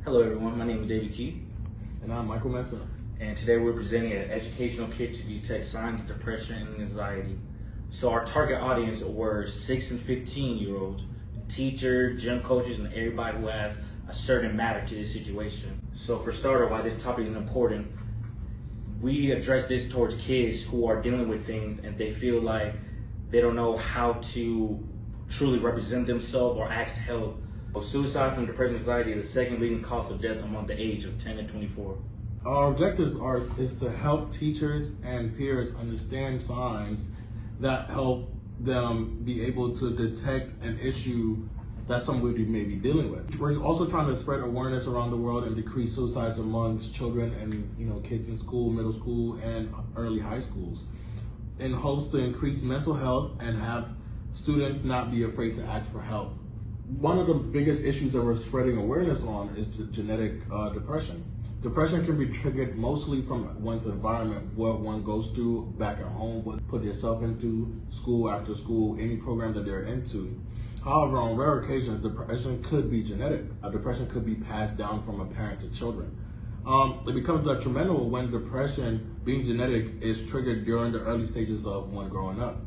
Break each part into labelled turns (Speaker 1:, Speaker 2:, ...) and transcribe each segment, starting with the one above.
Speaker 1: Hello everyone, my name is David Key.
Speaker 2: And I'm Michael Mensah.
Speaker 1: And today we're presenting an educational kit to detect signs of depression and anxiety. So our target audience were 6 and 15-year-olds, teachers, gym coaches, and everybody who has a certain matter to this situation. So for starter, why this topic is important, we address this towards kids who are dealing with things and they feel like they don't know how to truly represent themselves or ask help. Suicide from depression and anxiety is the second leading cause of death among the age of 10 and 24.
Speaker 2: Our objectives is to help teachers and peers understand signs that help them be able to detect an issue that somebody may be dealing with. We're also trying to spread awareness around the world and decrease suicides amongst children and kids in school, middle school, and early high schools, in hopes to increase mental health and have students not be afraid to ask for help. One of the biggest issues that we're spreading awareness on is genetic depression. Depression can be triggered mostly from one's environment, what one goes through back at home, what put yourself into school, after school, any program that they're into. However, on rare occasions, depression could be genetic. Depression could be passed down from a parent to children. It becomes detrimental when depression, being genetic, is triggered during the early stages of one growing up.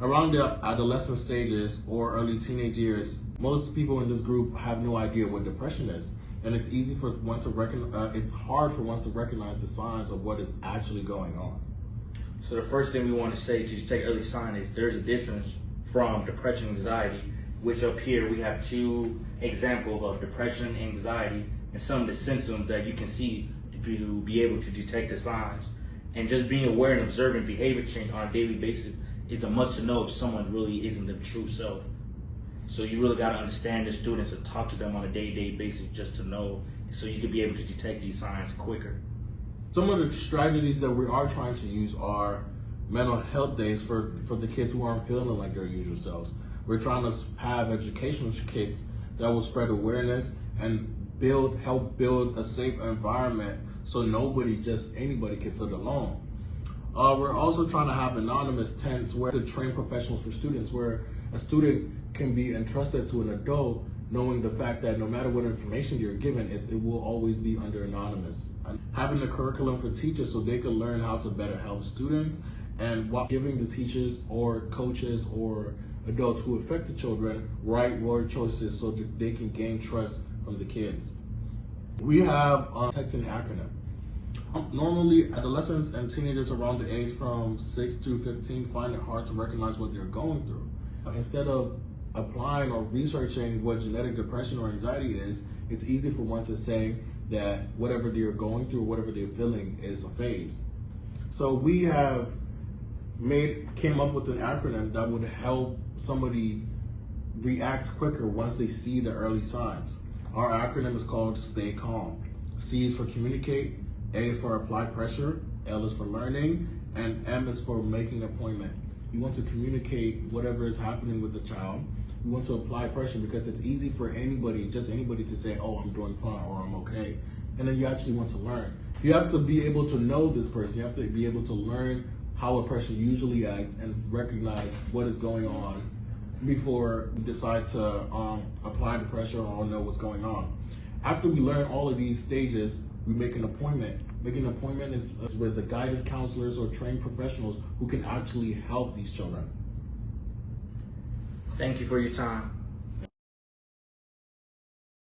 Speaker 2: Around the adolescent stages or early teenage years, most people in this group have no idea what depression is. And it's easy for one to it's hard for one to recognize the signs of what is actually going on.
Speaker 1: So the first thing we want to say to detect early signs is there's a difference from depression and anxiety, which up here we have two examples of depression and anxiety and some of the symptoms that you can see to be able to detect the signs. And just being aware and observing behavior change on a daily basis is a must to know if someone really isn't their true self. So you really got to understand the students and talk to them on a day-to-day basis just to know, so you can be able to detect these signs quicker.
Speaker 2: Some of the strategies that we are trying to use are mental health days for the kids who aren't feeling like their usual selves. We're trying to have educational kits that will spread awareness and help build a safe environment so anybody can feel alone. We're also trying to have anonymous tents where to train professionals for students, where a student can be entrusted to an adult knowing the fact that no matter what information you're given, it will always be under anonymous. Having a curriculum for teachers so they can learn how to better help students, and while giving the teachers or coaches or adults who affect the children right word choices so that they can gain trust from the kids. We have detecting acronym. Normally, adolescents and teenagers around the age from 6 through 15 find it hard to recognize what they're going through. Instead of applying or researching what genetic depression or anxiety is, it's easy for one to say that whatever they're going through or whatever they're feeling is a phase. So we have came up with an acronym that would help somebody react quicker once they see the early signs. Our acronym is called STAY CALM. C is for communicate, A is for apply pressure, L is for learning, and M is for making an appointment. You want to communicate whatever is happening with the child. You want to apply pressure because it's easy for anybody to say, oh, I'm doing fine or I'm okay. And then you actually want to learn. You have to be able to know this person. You have to be able to learn how a person usually acts and recognize what is going on before you decide to apply the pressure or know what's going on. After we learn all of these stages, we make an appointment. Making an appointment is with the guidance counselors or trained professionals who can actually help these children.
Speaker 1: Thank you for your time.